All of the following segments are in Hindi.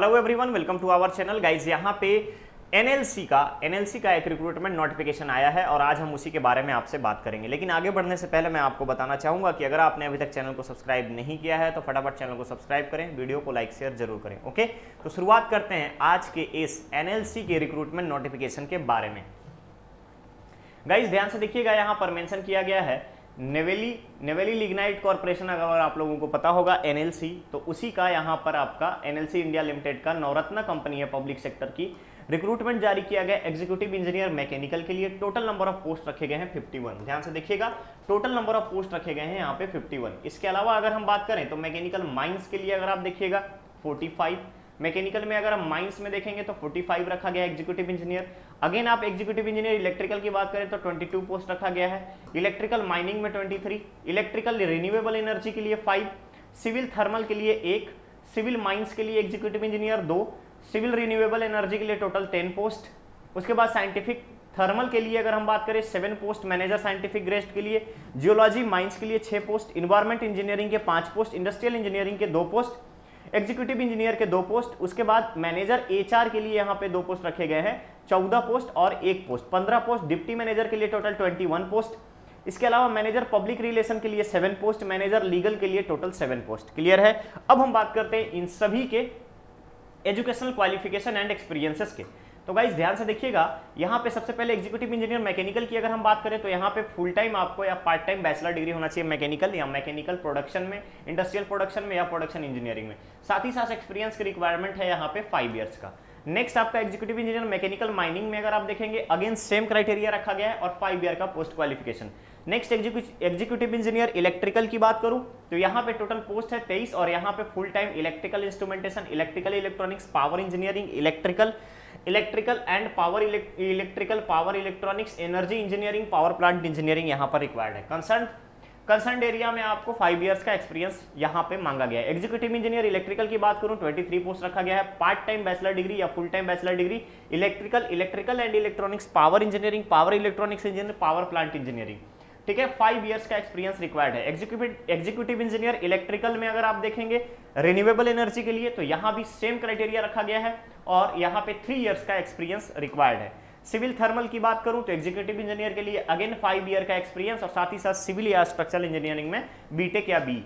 Hello everyone, welcome to our channel guys. यहाँ पे एनएलसी का एक रिक्रूटमेंट नोटिफिकेशन आया है और आज हम उसी के बारे में आपसे बात करेंगे। लेकिन आगे बढ़ने से पहले मैं आपको बताना चाहूँगा कि अगर आपने अभी तक चैनल को सब्सक्राइब नहीं किया है तो फटाफट चैनल को सब्सक्राइब करें, वीडियो को लाइक शेयर जरूर करें। ओके, तो शुरुआत करते हैं आज के इस एनएलसी के रिक्रूटमेंट नोटिफिकेशन के बारे में। गाइज ध्यान से देखिएगा, यहाँ पर मेंशन किया गया है नेवेली लिग्नाइट कॉर्पोरेशन। अगर आप लोगों को पता होगा एनएलसी, तो उसी का यहाँ पर आपका एनएलसी इंडिया लिमिटेड का नवरत्न कंपनी है पब्लिक सेक्टर की। रिक्रूटमेंट जारी किया गया एग्जीक्यूटिव इंजीनियर मैकेनिकल के लिए। टोटल नंबर ऑफ पोस्ट रखे गए हैं 51। ध्यान से देखिएगा, टोटल नंबर ऑफ पोस्ट रखे गए हैं यहाँ पे 51। इसके अलावा अगर हम बात करें तो मैकेनिकल माइंस के लिए अगर आप देखिएगा 45, मैकेनिकल में अगर हम माइंस में देखेंगे तो 45 रखा गया है एग्जीक्यूटिव इंजीनियर। अगेन आप एग्जीक्यूटिव इंजीनियर इलेक्ट्रिकल की बात करें तो 22 पोस्ट रखा गया है। इलेक्ट्रिकल माइनिंग में 23, इलेक्ट्रिकल रिन्यूएबल एनर्जी के लिए 5, सिविल थर्मल के लिए 1, सिविल माइंस के लिए executive engineer 2, civil renewable energy के लिए टोटल 10 पोस्ट। उसके बाद साइंटिफिक थर्मल के लिए अगर हम बात करें 7 पोस्ट, मैनेजर साइंटिफिक ग्रेस्ट के लिए, जियोलॉजी माइंस के लिए 6 पोस्ट, इन्वायरमेंट इंजीनियरिंग के 5 पोस्ट, इंडस्ट्रियल इंजीनियरिंग के 2 पोस्ट, एग्जीक्यूटिव इंजीनियर के 2 पोस्ट। उसके बाद मैनेजर एचआर के लिए यहाँ पे 2 पोस्ट रखे गए हैं, 14 पोस्ट और 1 पोस्ट, 15 पोस्ट। डिप्टी मैनेजर के लिए टोटल 21 पोस्ट। इसके अलावा मैनेजर पब्लिक रिलेशन के लिए 7 पोस्ट, मैनेजर लीगल के लिए टोटल 7 पोस्ट। क्लियर है। अब हम बात करते हैं इन सभी के एजुकेशनल क्वालिफिकेशन एंड एक्सपीरियंसेस के। तो गाइस ध्यान से देखिएगा, यहाँ पे सबसे पहले एग्जीक्यूटिव इंजीनियर मैकेनिकल की अगर हम बात करें तो यहाँ पे फुल टाइम आपको या पार्ट टाइम बैचलर डिग्री होना चाहिए मैकेनिकल या मैकेनिकल प्रोडक्शन में, इंडस्ट्रियल प्रोडक्शन में या प्रोडक्शन इंजीनियरिंग में। साथ ही साथ एक्सपीरियंस की रिक्वायरमेंट है यहाँ पे 5 ईयर्स का। नेक्स्ट आपका एग्जीक्यूटिव इंजीनियर मैकेनिकल माइनिंग में अगर आप देखेंगे अगेन सेम क्राइटेरिया रखा गया है और 5 ईयर का post qualification. Next executive engineer electrical की बात करूं तो यहाँ पे टोटल पोस्ट है 23 और यहाँ पे full time electrical instrumentation, electrical electronics, power engineering, electrical and power electronics, energy engineering, power plant engineering यहाँ पर रिक्वायर्ड है। कंसर्न एरिया में आपको 5 इयर्स का एक्सपीरियंस यहाँ पे मांगा गया है। एग्जीक्यूटिव इंजीनियर इलेक्ट्रिकल की बात करूं 23 पोस्ट रखा गया है, पार्ट टाइम बैचलर डिग्री या full time bachelor degree electrical and electronics, power engineering, power electronics engineer, power plant engineering. ठीक है, 5 इयर्स का एक्सपीरियंस रिक्वायर्ड है। एग्जीक्यूटिव इंजीनियर इलेक्ट्रिकल में अगर आप देखेंगे रिन्यूएबल एनर्जी के लिए तो यहाँ भी सेम क्राइटेरिया रखा गया है और यहाँ पे 3 इयर्स का एक्सपीरियंस रिक्वायर्ड है। सिविल थर्मल की बात करूं तो एग्जीक्यूटिव इंजीनियर के लिए अगेन 5 ईयर का एक्सपीरियंस और साथ ही साथ सिविल या स्ट्रक्चरल इंजीनियरिंग में बीटेक या B.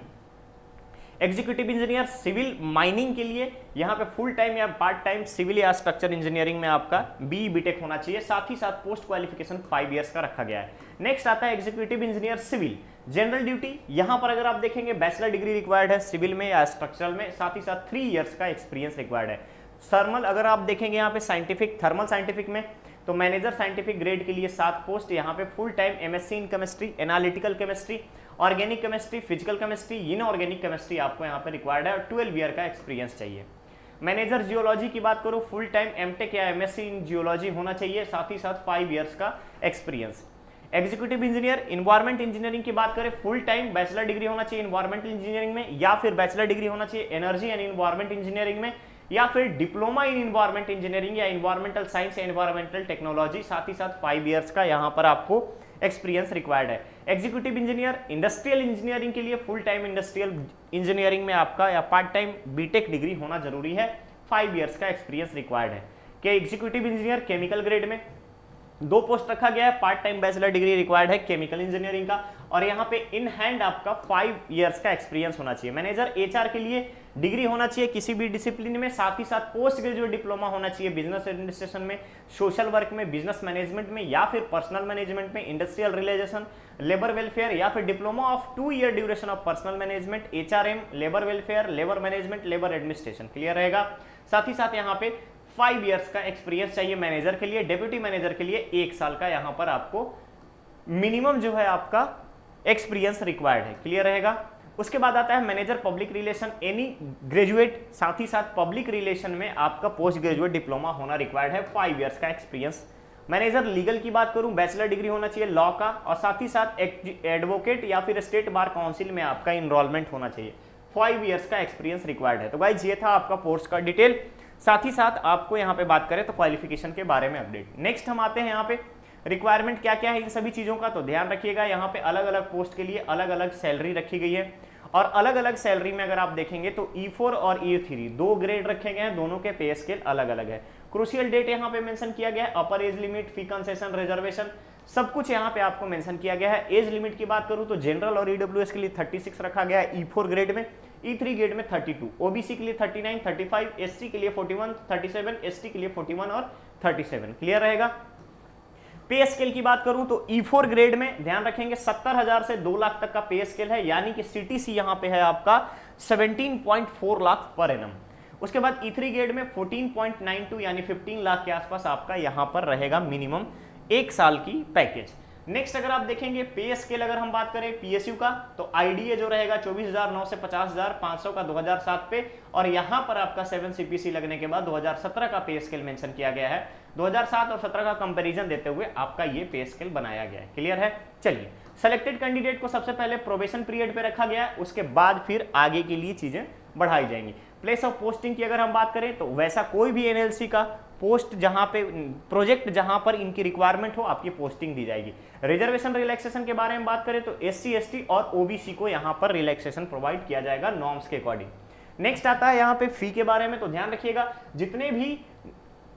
Executive engineer civil mining के लिए यहाँ पे फुल टाइम या पार्ट टाइम सिविल या स्ट्रक्चर इंजीनियरिंग में आपका बी बीटेक होना चाहिए। साथ ही साथ पोस्ट क्वालिफिकेशन 5 इयर्स का रखा गया है। नेक्स्ट आता है executive engineer civil general duty. यहाँ पर अगर आप देखेंगे बैचलर डिग्री रिक्वायर्ड है सिविल में या स्ट्रक्चरल में, साथ ही साथ 3 इयर्स का एक्सपीरियंस रिक्वायर्ड है। थर्मल अगर आप देखेंगे यहाँ पे थर्मल साइंटिफिक में तो मैनेजर साइंटिफिक ग्रेड के लिए 7 पोस्ट, यहाँ पे full time MSc in chemistry, analytical chemistry, organic chemistry, physical chemistry, inorganic chemistry आपको यहाँ पे रिक्वायर्ड है और 12 ईयर का एक्सपीरियंस चाहिए। मैनेजर जियोलॉजी की बात करूँ फुल टाइम एमटेक या एमएससी इन जियोलॉजी होना चाहिए, साथ ही साथ 5 ईयर्स का experience. Executive engineer environment engineering की बात करें फुल टाइम बैचलर डिग्री होना चाहिए इन्वायरमेंटल इंजीनियरिंग में या फिर बैचलर डिग्री होना चाहिए एनर्जी एंड इन्वायरमेंट इंजीनियरिंग में या फिर डिप्लोमा इन इन्वायरमेंट इंजीनियरिंग या इन्वायरमेंटल साइंस या इन्वायरमेंटल टेक्नोलॉजी। साथ ही साथ 5 इयर्स का यहाँ पर आपको एक्सपीरियंस रिक्वायर्ड है। एग्जीक्यूटिव इंजीनियर इंडस्ट्रियल इंजीनियरिंग के लिए फुल टाइम इंडस्ट्रियल इंजीनियरिंग में आपका या पार्ट टाइम बीटेक डिग्री होना जरूरी है, 5 इयर्स का एक्सपीरियंस रिक्वायर्ड है। कि एग्जीक्यूटिव इंजीनियर केमिकल ग्रेड में 2 पोस्ट रखा गया है, part time bachelor degree required है केमिकल इंजीनियरिंग का और यहाँ पे इन हैंड आपका 5 इयर्स का एक्सपीरियंस होना चाहिए। मैनेजर एचआर के लिए डिग्री होना चाहिए किसी भी डिसिप्लिन में, साथ ही साथ पोस्ट ग्रेजुएट डिप्लोमा होना चाहिए बिजनेस एडमिनिस्ट्रेशन में, सोशल वर्क में, बिजनेस मैनेजमेंट में या फिर पर्सनल मैनेजमेंट में, इंडस्ट्रियल रिलेशन, लेबर वेलफेयर या फिर diploma of 2 year duration of personal management, HRM, labour welfare, labour management, labour administration. Clear रहेगा। साथ ही साथ यहाँ पे 5 इयर्स का एक्सपीरियंस चाहिए मैनेजर के लिए। डेप्यूटी मैनेजर के लिए 1 साल का यहाँ पर आपको मिनिमम जो है आपका एक्सपीरियंस रिक्वायर्ड है। क्लियर रहेगा। उसके बाद आता है manager public relation any graduate, साथ ही साथ पब्लिक रिलेशन में आपका पोस्ट ग्रेजुएट डिप्लोमा होना रिक्वायर्ड है, 5 इयर्स का एक्सपीरियंस। मैनेजर लीगल की बात करूं बैचलर डिग्री होना चाहिए लॉ का और साथ ही साथ एडवोकेट या फिर स्टेट बार काउंसिल में आपका इनरोलमेंट होना चाहिए, 5 इयर्स का एक्सपीरियंस रिक्वायर्ड है। तो गाइस ये था आपका पोस्ट का डिटेल। साथ ही साथ आपको यहाँ पे बात करें तो क्वालिफिकेशन के बारे में अपडेट। नेक्स्ट हम आते हैं यहाँ पे रिक्वायरमेंट क्या क्या है इन सभी चीज़ों का, तो ध्यान रखिएगा यहाँ पे अलग अलग पोस्ट के लिए अलग अलग सैलरी रखी गई है और अलग अलग सैलरी में अगर आप देखेंगे तो E4 और E3 दो ग्रेड रखे गए हैं, दोनों के पे स्केल अलग अलग है। क्रूशियल डेट यहाँ पे मेंशन किया गया है, अपर एज लिमिट, फी कंसेशन, रिजर्वेशन, सब कुछ यहाँ पे आपको मेंशन किया गया है। एज लिमिट की बात करूँ तो जनरल और ईडब्ल्यूएस के लिए 36 रखा गया है E4 ग्रेड में, E3 ग्रेड में 32, ओबीसी के लिए 39, 35, एससी के लिए 41, 37, एसटी के लिए 41 और 37। क्लियर रहेगा। पे स्केल की बात करूं तो E4 ग्रेड में ध्यान रखेंगे 70,000 से 2 लाख तक का पे स्केल है, यानी कि सीटीसी यहां पे है आपका 17.4 लाख पर एनम। उसके बाद E3 ग्रेड में 14.92 यानी 15 लाख के आसपास आपका यहां पर रहेगा मिनिमम 1 साल की पैकेज। नेक्स्ट अगर आप देखेंगे पे स्केल, अगर हम बात करें पीएसयू का तो आईडीए जो रहेगा 24,009 से 50,500 का 2007 पे, और यहां पर आपका 7 सीपीसी लगने के बाद 2017 का पे स्केल मेंशन किया गया है। 2007 और 17 का कंपैरिजन देते हुए आपका ये पे स्केल बनाया गया है। क्लियर है। चलिए, सेलेक्टेड कैंडिडेट को सबसे पहले प्रोबेशन पीरियड पे रखा गया है, उसके बाद फिर आगे के लिए चीजें बढ़ाई जाएंगी। प्लेस ऑफ पोस्टिंग की अगर हम बात करें तो वैसा कोई भी एनएलसी का पोस्ट जहां पे प्रोजेक्ट जहां पर इनकी रिक्वायरमेंट हो आपकी पोस्टिंग दी जाएगी। रिजर्वेशन रिलैक्सेशन के बारे में बात करें तो एससी एसटी और ओबीसी को यहां पर रिलैक्सेशन प्रोवाइड किया जाएगा नॉर्म्स के अकॉर्डिंग। नेक्स्ट आता है यहाँ पे फी के बारे में, तो ध्यान रखिएगा जितने भी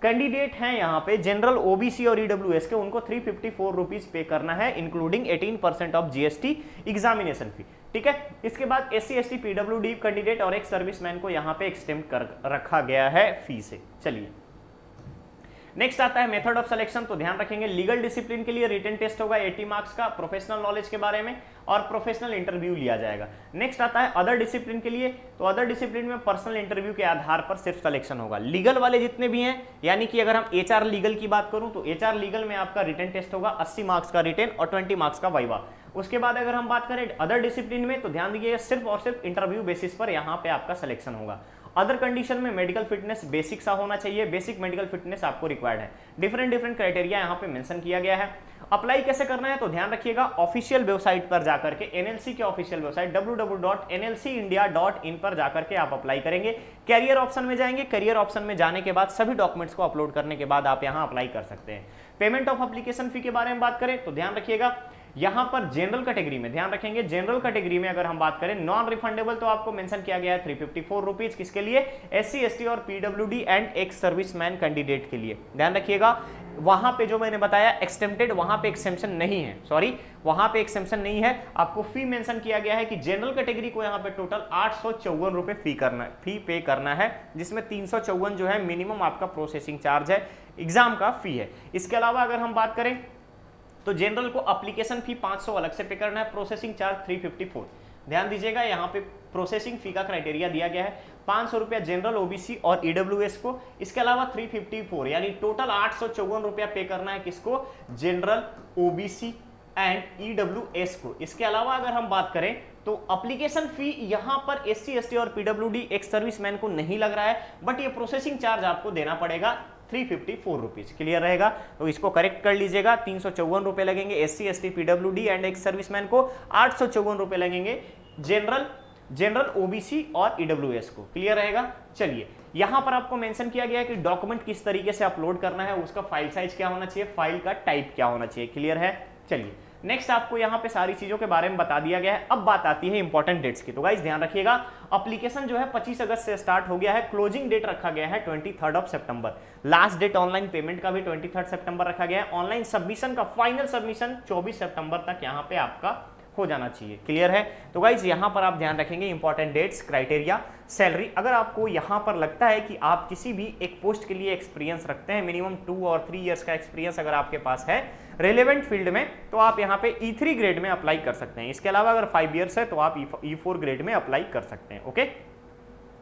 कैंडिडेट हैं यहाँ पे जनरल, ओबीसी और ईडब्ल्यूएस के, उनको 354 रुपीज पे करना है इंक्लूडिंग 18% ऑफ जीएसटी एग्जामिनेशन फी। ठीक है। इसके बाद एससी एसटी पीडब्ल्यूडी कैंडिडेट और एक सर्विसमैन को यहाँ पे एक्सटेंड कर रखा गया है फी से। चलिए, नेक्स्ट आता है मेथड ऑफ सिलेक्शन, तो ध्यान रखेंगे लीगल डिसिप्लिन के लिए रिटन टेस्ट होगा 80 मार्क्स का, प्रोफेशनल नॉलेज के बारे में और प्रोफेशनल इंटरव्यू लिया जाएगा। नेक्स्ट आता है अदर डिसिप्लिन के लिए, तो अदर डिसिप्लिन में पर्सनल इंटरव्यू के आधार पर सिर्फ सिलेक्शन होगा। लीगल वाले जितने भी हैं, यानी कि अगर हम एचआर लीगल की बात करूं तो एचआर लीगल में आपका रिटन टेस्ट होगा 80 मार्क्स का रिटन और 20 मार्क्स का वाइवा। उसके बाद अगर हम बात करें अदर डिसिप्लिन में तो ध्यान दीजिएगा सिर्फ और सिर्फ इंटरव्यू बेसिस पर यहाँ पे आपका सिलेक्शन होगा। अदर कंडीशन में मेडिकल फिटनेस बेसिक सा होना चाहिए, बेसिक मेडिकल फिटनेस आपको रिक्वायर्ड है। डिफरेंट क्राइटेरिया यहाँ पे मेंशन किया गया है। अप्लाई कैसे करना है तो ध्यान रखिएगा ऑफिशियल वेबसाइट पर जाकर के, एनएलसी के ऑफिशियल वेबसाइट www.nlcindia.in पर जाकर के आप अप्लाई करेंगे। कैरियर ऑप्शन में जाएंगे, कैरियर ऑप्शन में जाने के बाद सभी डॉक्यूमेंट्स को अपलोड करने के बाद आप यहाँ अप्लाई कर सकते हैं। पेमेंट ऑफ एप्लीकेशन फी के बारे में बात करें तो ध्यान रखिएगा यहां पर जनरल कैटेगरी में, ध्यान रखेंगे जनरल कैटेगरी में अगर हम बात करें नॉन रिफंडेबल तो आपको मेंशन किया गया है 354 रुपीज, किसके लिए, एससी एसटी और PWD and ex serviceman candidate के लिए। ध्यान रखिएगा वहां पे जो मैंने बताया एक्सटेम्प्टेड, वहां पे एक्सेम्पशन नहीं है, सॉरी वहां पे एक्सेम्पशन नहीं है। आपको फी मेंशन किया गया है कि जनरल कैटेगरी को यहां पे टोटल 854 रुपए फी पे करना है, जिसमें 354 जो है मिनिमम आपका प्रोसेसिंग चार्ज है, एग्जाम का फी है। इसके अलावा अगर हम बात करें तो जनरल को एप्लीकेशन फी 500 अलग से पे करना है, प्रोसेसिंग चार्ज 354। ध्यान दीजिएगा यहाँ पे प्रोसेसिंग फी का क्राइटेरिया दिया गया है 500 रुपया जनरल, ओबीसी और ईडब्ल्यूएस को। इसके अलावा 354 यानी टोटल 854 रुपया पे करना है किसको, जनरल, ओबीसी एंड ईडब्ल्यूएस को। इसके अलावा अगर हम बात करें तो एप्लीकेशन फी यहां पर एससी एसटी और पीडब्ल्यूडी एक्स सर्विसमैन को नहीं लग रहा है, बट ये प्रोसेसिंग चार्ज आपको देना पड़ेगा 354 रुपीज। क्लियर रहेगा, तो इसको करेक्ट कर लीजिएगा। 354 रुपए लगेंगे SC ST PWD and ex serviceman को, 854 रुपए लगेंगे जनरल ओबीसी और ईडब्ल्यूएस को। क्लियर रहेगा। चलिए, यहां पर आपको मेंशन किया गया है कि डॉक्यूमेंट किस तरीके से अपलोड करना है, उसका फाइल साइज क्या होना चाहिए, फाइल का टाइप क्या होना चाहिए। क्लियर है। चलिए, नेक्स्ट आपको यहां पे सारी चीजों के बारे में बता दिया गया है। अब बात आती है इंपॉर्टेंट डेट्स की। तो गाइस ध्यान रखिएगा एप्लीकेशन जो है 25 अगस्त से स्टार्ट हो गया है, क्लोजिंग डेट रखा गया है 23 सितंबर। लास्ट डेट ऑनलाइन पेमेंट का भी 23 सितंबर रखा गया है। ऑनलाइन सबमिशन का फाइनल सबमिशन 24 सितंबर तक यहां पे आपका हो जाना चाहिए। क्लियर है। तो गाइज यहां पर आप ध्यान रखेंगे इंपॉर्टेंट डेट्स, क्राइटेरिया, सैलरी। अगर आपको यहां पर लगता है कि आप किसी भी एक पोस्ट के लिए एक्सपीरियंस रखते हैं, मिनिमम 2 और 3 इयर्स का एक्सपीरियंस अगर आपके पास है रेलेवेंट फील्ड में, तो आप यहां पे E3 ग्रेड में अप्लाई कर सकते हैं। इसके अलावा अगर 5 इयर्स है तो आप E4 ग्रेड में अप्लाई कर सकते हैं। ओके,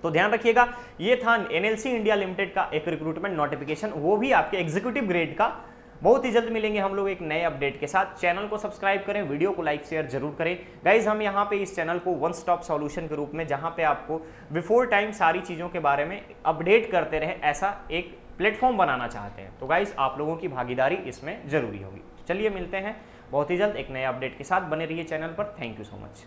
तो ध्यान रखिएगा ये था एनएलसी इंडिया लिमिटेड का एक रिक्रूटमेंट नोटिफिकेशन, वो भी आपके एग्जीक्यूटिव ग्रेड का। बहुत ही जल्द मिलेंगे हम लोग एक नए अपडेट के साथ। चैनल को सब्सक्राइब करें, वीडियो को लाइक शेयर जरूर करें। गाइज हम यहाँ पे इस चैनल को वन स्टॉप सॉल्यूशन के रूप में, जहाँ पे आपको बिफोर टाइम सारी चीज़ों के बारे में अपडेट करते रहे, ऐसा एक प्लेटफॉर्म बनाना चाहते हैं। तो गाइज आप लोगों की भागीदारी इसमें जरूरी होगी। चलिए मिलते हैं बहुत ही जल्द एक नए अपडेट के साथ। बने रहिए चैनल पर। Thank you so much.